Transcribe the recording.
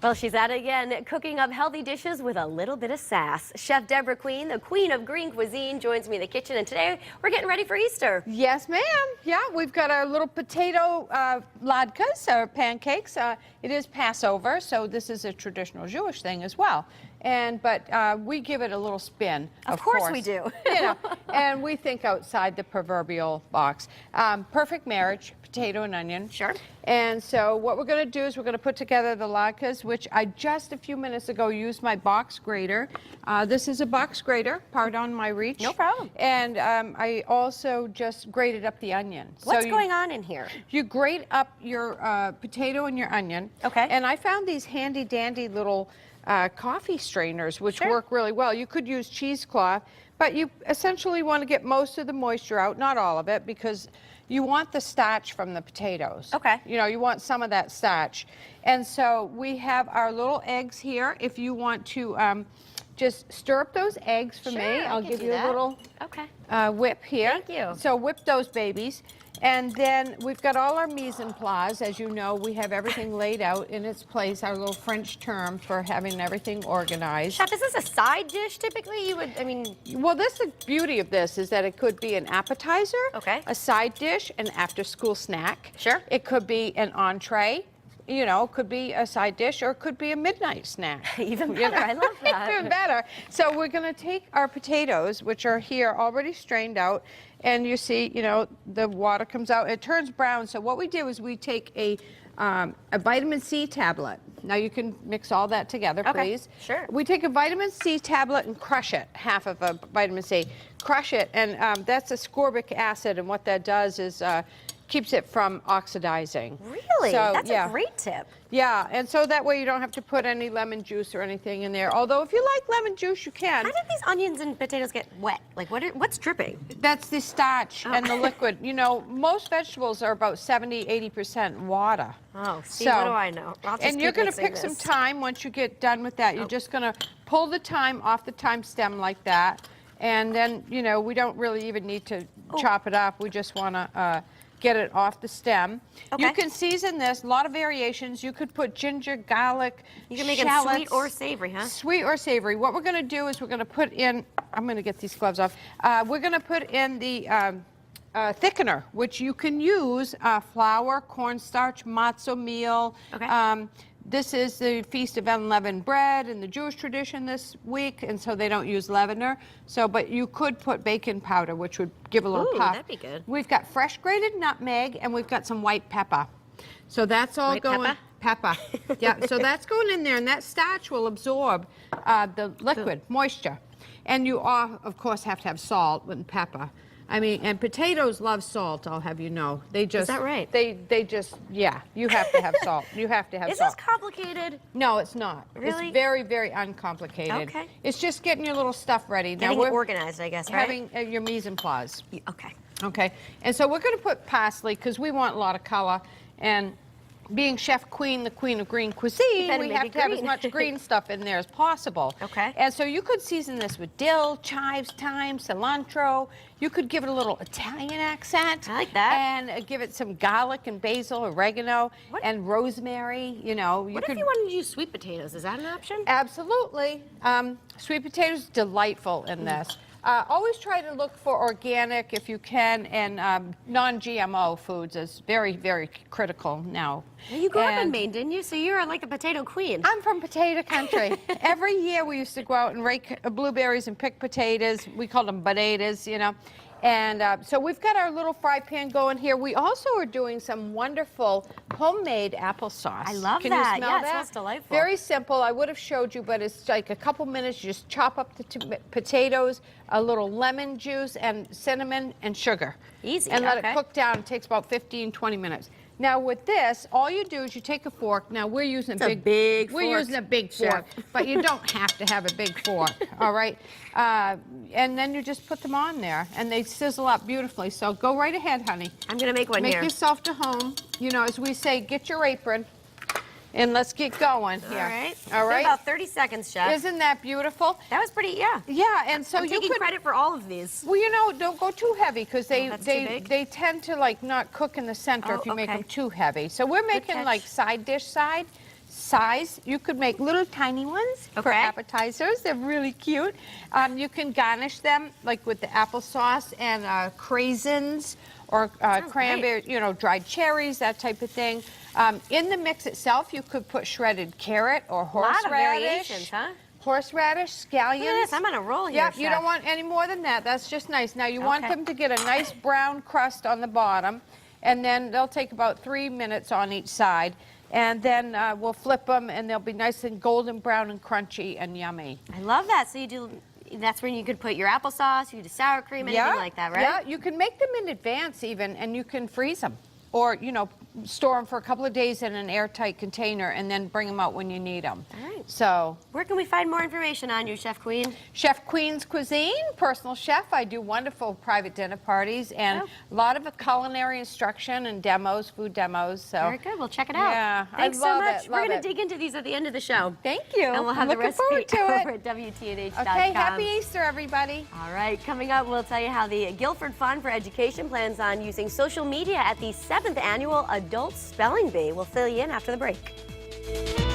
Well, she's at it again, cooking up healthy dishes with a little bit of sass. Chef Deborah Queen, the queen of green cuisine, joins me in the kitchen, and today we're getting ready for Easter. Yes, ma'am. Yeah, we've got our little potato latkes, or pancakes. It is Passover, so this is a traditional Jewish thing as well. But we give it a little spin, of course. We do. You know, and we think outside the proverbial box. Perfect marriage, potato and onion. Sure. And so what we're going to do is we're going to put together the latkes, which I just a few minutes ago used my box grater. This is a box grater, pardon my reach. No problem. And I also just grated up the onion. What's going on in here? You grate up your potato and your onion. Okay. And I found these handy dandy little coffee strainers, which work really well. You could use cheesecloth, but you essentially want to get most of the moisture out, not all of it, because you want the starch from the potatoes. Okay. You know, you want some of that starch. And so we have our little eggs here. If you want to just stir up those eggs for me, I'll give you a little whip here. Thank you. So whip those babies. And then we've got all our mise en place. As you know, we have everything laid out in its place, our little French term for having everything organized. Chef, is this a side dish typically? Well, the beauty of this is that it could be an appetizer, a side dish, an after-school snack. Sure. It could be an entree. You know, it could be a side dish or it could be a midnight snack. Even better, you know? I love that. Even better. So we're going to take our potatoes, which are here already strained out, and you see, you know, the water comes out. It turns brown. So what we do is we take a vitamin C tablet. Now you can mix all that together, please. Sure. We take a vitamin C tablet and crush it, half of a vitamin C. Crush it, and that's ascorbic acid, and what that does is keeps it from oxidizing. Really? So, that's a great tip. Yeah, and so that way you don't have to put any lemon juice or anything in there. Although if you like lemon juice, you can. How did these onions and potatoes get wet? Like, what's dripping? That's the starch and the liquid. You know, most vegetables are about 70–80% water. Oh, see, what do I know? And you're going to pick some thyme once you get done with that. You're just going to pull the thyme off the thyme stem like that. And then, you know, we don't really even need to chop it up. We just want to get it off the stem. You can season this, a lot of variations. You could put ginger, garlic, You can make it sweet or savory, huh? Sweet or savory. What we're going to do is we're going to put in, I'm going to get these gloves off. We're going to put in the thickener, which you can use flour, cornstarch, matzo meal. This is the Feast of Unleavened Bread in the Jewish tradition this week, and so they don't use leavener. So, but you could put baking powder, which would give a little puff. That'd be good. We've got fresh grated nutmeg, and we've got some white pepper. So that's all going. Pepper. Yeah. So that's going in there, and that starch will absorb the liquid moisture. And you, of course, have to have salt and pepper. I mean, and potatoes love salt, I'll have you know. They just... Is that right? They just, yeah, you have to have salt. You have to have salt. Is this complicated? No, it's not. Really? It's very, very uncomplicated. Okay. It's just getting your little stuff ready. Getting it organized, I guess, right? Having your mise en place. Okay. Okay. And so we're going to put parsley, because we want a lot of color. And being Chef Queen, the queen of green cuisine, we have to have as much green stuff in there as possible. Okay. And so you could season this with dill, chives, thyme, cilantro. You could give it a little Italian accent. I like that. And give it some garlic and basil, oregano, and rosemary. You know. What if you wanted to use sweet potatoes? Is that an option? Absolutely. Sweet potatoes, delightful in this. Always try to look for organic if you can, and non-GMO foods is very, very critical now. You grew up in Maine, didn't you? So you're like a potato queen. I'm from potato country. Every year we used to go out and rake blueberries and pick potatoes. We called them potatoes, you know. And so we've got our little fry pan going here. We also are doing some wonderful homemade applesauce. I love Can that. You smell yeah, that? It smells delightful. Very simple. I would have showed you, but it's like a couple minutes. You just chop up the potatoes, a little lemon juice, and cinnamon and sugar. Easy. And let it cook down. It takes about 15–20 minutes. Now with this, all you do is you take a fork. Now we're using a big fork. We're using a big fork, but you don't have to have a big fork, all right? And then you just put them on there, and they sizzle up beautifully. So go right ahead, honey. I'm gonna make one here. Make yourself to home. You know, as we say, get your apron. And let's get going here. All right. All right. About 30 seconds, Chef. Isn't that beautiful? That was pretty, yeah. Yeah, and so I'm taking credit for all of these. Well, you know, don't go too heavy, because they tend to like not cook in the center if you make them too heavy. So we're making like side dish side. size. You could make little tiny ones for Okay. appetizers. They're really cute. You can garnish them like with the applesauce and craisins or Sounds cranberry, you know, dried cherries, that type of thing. In the mix itself, you could put shredded carrot or A lot of horseradish. variations, huh? Horseradish, scallions. Look at this, I'm on a roll here, Yep, you Chef. don't want any more than that. That's just nice. Now you want Okay. them to get a nice brown crust on the bottom, and then they'll take about 3 minutes on each side. And then we'll flip them, and they'll be nice and golden brown and crunchy and yummy. I love that. So you do, that's when you could put your applesauce, you do sour cream, anything like that, right? Yeah, you can make them in advance even, and you can freeze them. Or, you know, store them for a couple of days in an airtight container and then bring them out when you need them. All right. So, Where can we find more information on you, Chef Queen? Chef Queen's Cuisine, personal chef. I do wonderful private dinner parties and Oh. a lot of culinary instruction and demos, food demos. So, Very good. We'll check it out. Yeah, I Thanks love so much. it, We're love going to it. dig into these at the end of the show. thank you. And we'll have the Looking recipe forward to over it. at WTNH.com. Okay, happy Easter, everybody. All right, coming up, we'll tell you how the Guilford Fund for Education plans on using social media at the 7th Annual Adult Spelling Bee. We'll fill you in after the break.